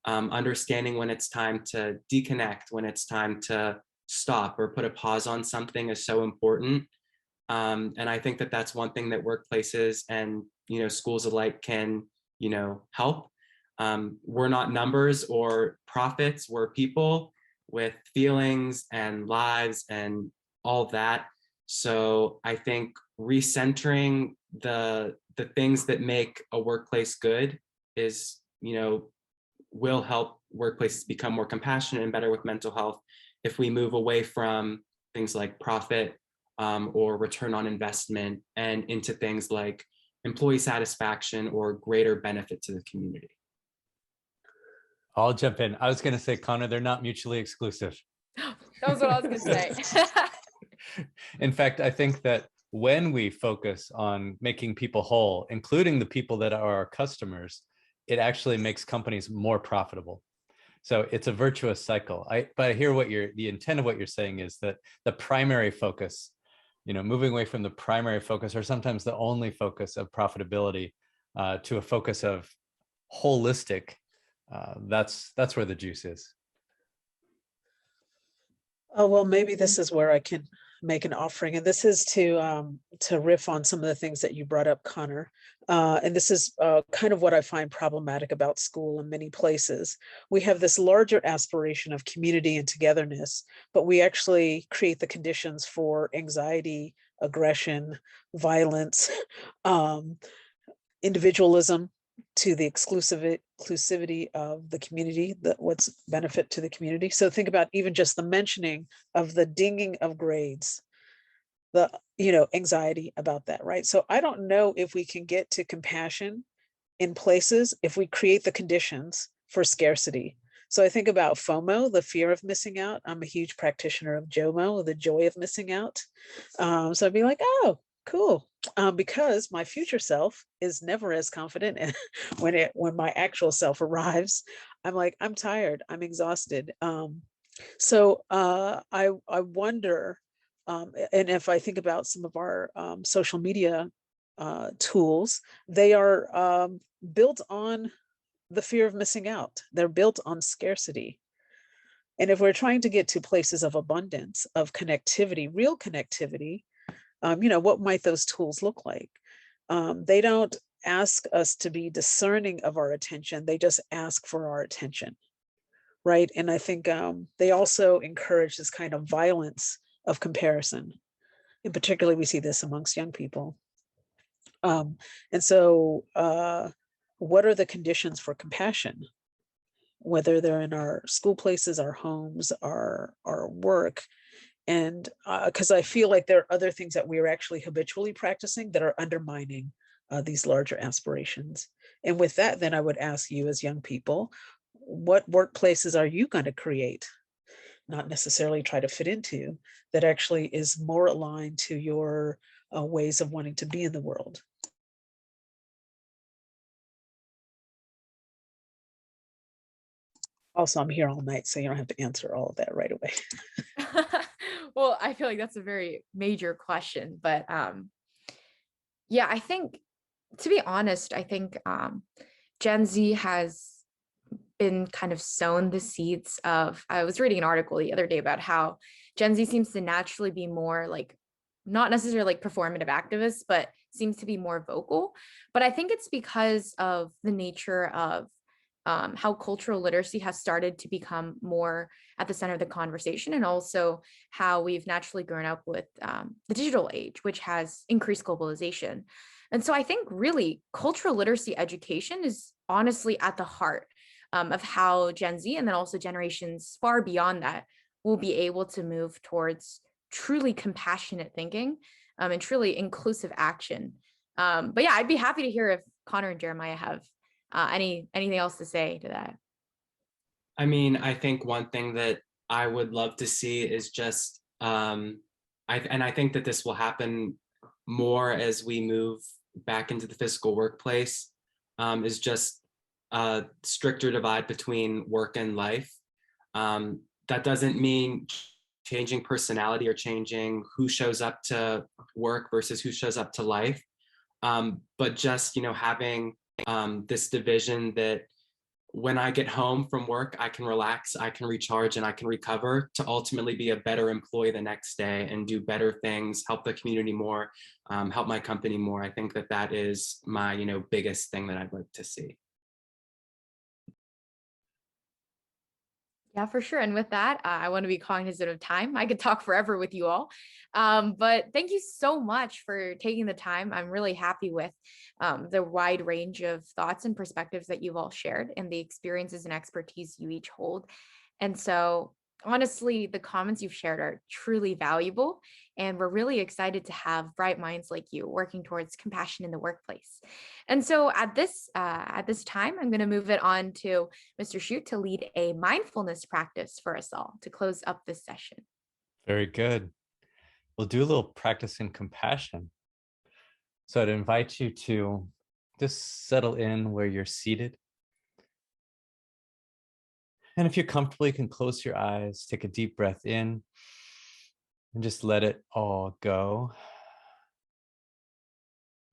Understanding when it's time to deconnect, when it's time to stop or put a pause on something is so important. And I think that that's one thing that workplaces and, schools alike can, help. We're not numbers or profits, we're people with feelings and lives and all that. So I think recentering the things that make a workplace good is, will help workplaces become more compassionate and better with mental health if we move away from things like profit or return on investment and into things like employee satisfaction or greater benefit to the community. I'll jump in. I was going to say, Connor, they're not mutually exclusive. That was what I was going to say. In fact, I think that when we focus on making people whole, including the people that are our customers, it actually makes companies more profitable. So it's a virtuous cycle. But I hear the intent of what you're saying is that the primary focus, moving away from the primary focus or sometimes the only focus of profitability to a focus of holistic, that's where the juice is. Oh, well, maybe this is where I can make an offering. And this is to riff on some of the things that you brought up, Connor. And this is kind of what I find problematic about school in many places. We have this larger aspiration of community and togetherness, but we actually create the conditions for anxiety, aggression, violence, individualism, to the exclusivity of the community, what's benefit to the community. So think about even just the mentioning of the dinging of grades, the anxiety about that, right? So I don't know if we can get to compassion in places if we create the conditions for scarcity. So I think about FOMO, the fear of missing out. I'm a huge practitioner of JOMO, the joy of missing out. So I'd be like, oh, cool. Because my future self is never as confident. And when my actual self arrives, I'm like, I'm tired, I'm exhausted. So I wonder, and if I think about some of our social media tools, they are built on the fear of missing out. They're built on scarcity. And if we're trying to get to places of abundance, of connectivity, real connectivity, what might those tools look like? They don't ask us to be discerning of our attention. They just ask for our attention, right? And I think they also encourage this kind of violence of comparison. And particularly, we see this amongst young people. And so what are the conditions for compassion? Whether they're in our school places, our homes, our work. And because I feel like there are other things that we're actually habitually practicing that are undermining these larger aspirations. And with that, then I would ask you as young people, what workplaces are you going to create? Not necessarily try to fit into, that actually is more aligned to your ways of wanting to be in the world. Also, I'm here all night, so you don't have to answer all of that right away. Well, I feel like that's a very major question, but yeah, I think, to be honest, I think Gen Z has been kind of sown the seeds of, I was reading an article the other day about how Gen Z seems to naturally be more like, not necessarily like performative activists, but seems to be more vocal. But I think it's because of the nature of how cultural literacy has started to become more at the center of the conversation, and also how we've naturally grown up with the digital age, which has increased globalization. And so I think really cultural literacy education is honestly at the heart of how Gen Z, and then also generations far beyond that, will be able to move towards truly compassionate thinking and truly inclusive action. But yeah, I'd be happy to hear if Connor and Jeremiah have anything else to say to that. I mean, I think one thing that I would love to see is just, I think that this will happen more as we move back into the physical workplace, is just a stricter divide between work and life. That doesn't mean changing personality or changing who shows up to work versus who shows up to life, but just, having this division that when I get home from work, I can relax, I can recharge, and I can recover to ultimately be a better employee the next day and do better things, help the community more, help my company more. I think that is my, biggest thing that I'd like to see. Yeah, for sure. And with that, I want to be cognizant of time. I could talk forever with you all. But thank you so much for taking the time. I'm really happy with the wide range of thoughts and perspectives that you've all shared, and the experiences and expertise you each hold. And so Honestly, the comments you've shared are truly valuable, and we're really excited to have bright minds like you working towards compassion in the workplace. And so at this time, I'm going to move it on to Mr. Shute to lead a mindfulness practice for us all to close up this session. Very good. We'll do a little practice in compassion. So I'd invite you to just settle in where you're seated. And if you're comfortable, you can close your eyes, take a deep breath in, and just let it all go.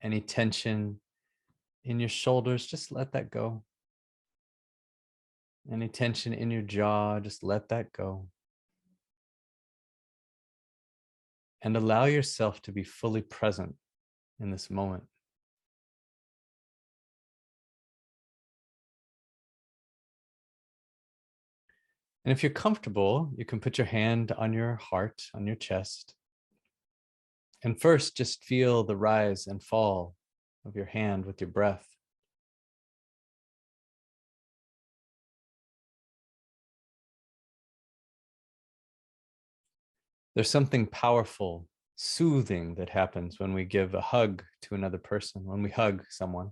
Any tension in your shoulders, just let that go. Any tension in your jaw, just let that go. And allow yourself to be fully present in this moment. And if you're comfortable, you can put your hand on your heart, on your chest. And first, just feel the rise and fall of your hand with your breath. There's something powerful, soothing that happens when we give a hug to another person, when we hug someone.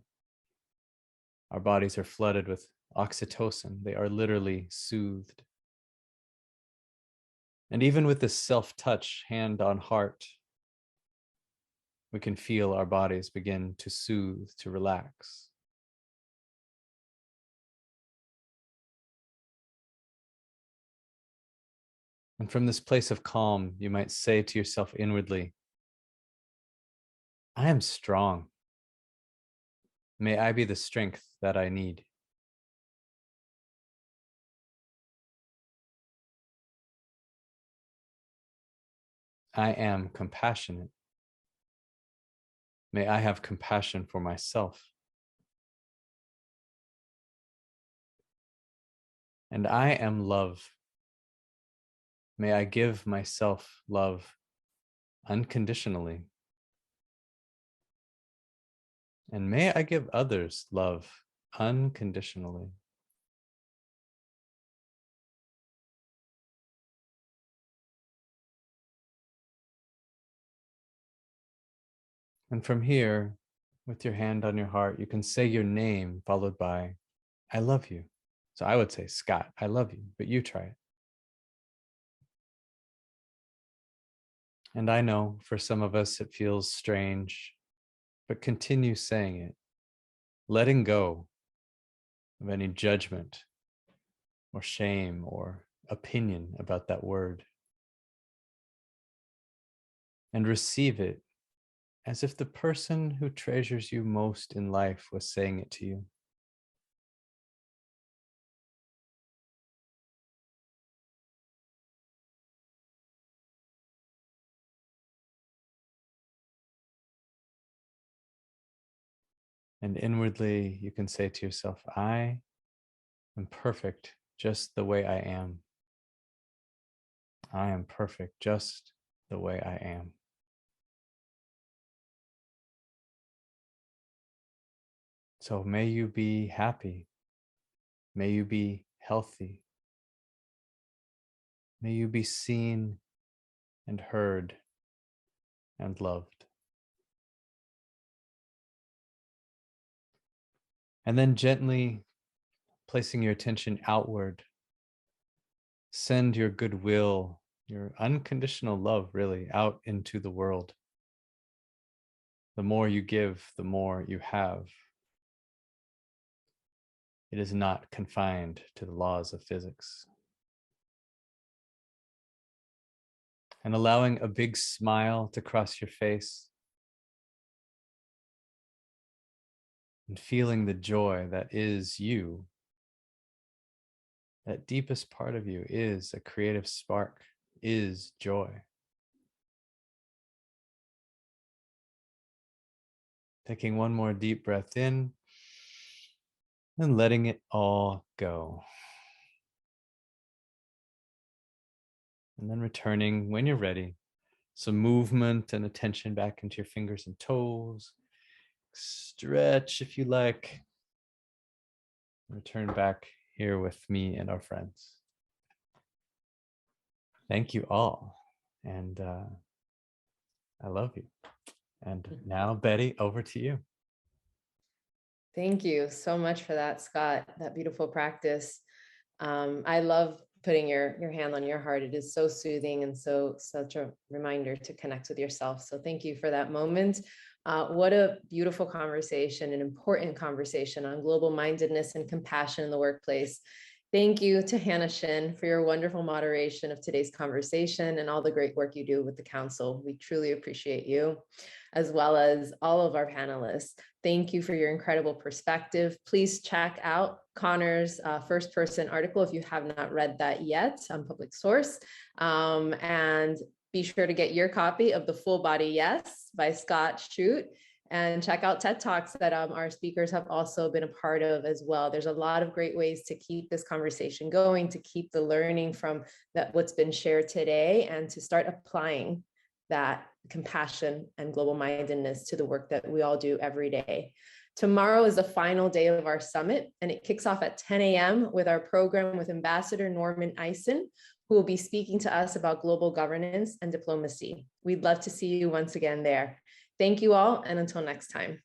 Our bodies are flooded with oxytocin. They are literally soothed. And even with this self-touch, hand on heart, we can feel our bodies begin to soothe, to relax. And from this place of calm, you might say to yourself inwardly, I am strong. May I be the strength that I need. I am compassionate. May I have compassion for myself. And I am love. May I give myself love unconditionally. And may I give others love unconditionally. And from here, with your hand on your heart, you can say your name followed by, I love you. So I would say, Scott, I love you, but you try it. And I know for some of us it feels strange, but continue saying it, letting go of any judgment or shame or opinion about that word. And receive it as if the person who treasures you most in life was saying it to you. And inwardly, you can say to yourself, I am perfect just the way I am. I am perfect just the way I am. So may you be happy. May you be healthy. May you be seen and heard and loved. And then gently placing your attention outward, send your goodwill, your unconditional love really out into the world. The more you give, the more you have. It is not confined to the laws of physics. And allowing a big smile to cross your face and feeling the joy that is you. That deepest part of you is a creative spark, is joy. Taking one more deep breath in and letting it all go. And then returning when you're ready. Some movement and attention back into your fingers and toes. Stretch if you like. Return back here with me and our friends. Thank you all. And I love you. And now, Betty, over to you. Thank you so much for that, Scott, that beautiful practice. I love putting your hand on your heart. It is so soothing and such a reminder to connect with yourself. So thank you for that moment. What a beautiful conversation, an important conversation on global mindedness and compassion in the workplace. Thank you to Hannah Shin for your wonderful moderation of today's conversation and all the great work you do with the council. We truly appreciate you, as well as all of our panelists. Thank you for your incredible perspective. Please check out Connor's first person article if you have not read that yet on Public Source. And be sure to get your copy of The Full Body Yes by Scott Shute. And check out TED Talks that our speakers have also been a part of as well. There's a lot of great ways to keep this conversation going, to keep the learning from what's been shared today, and to start applying that compassion and global mindedness to the work that we all do every day. Tomorrow is the final day of our summit, and it kicks off at 10 a.m. with our program with Ambassador Norman Eisen, who will be speaking to us about global governance and diplomacy. We'd love to see you once again there. Thank you all, and until next time.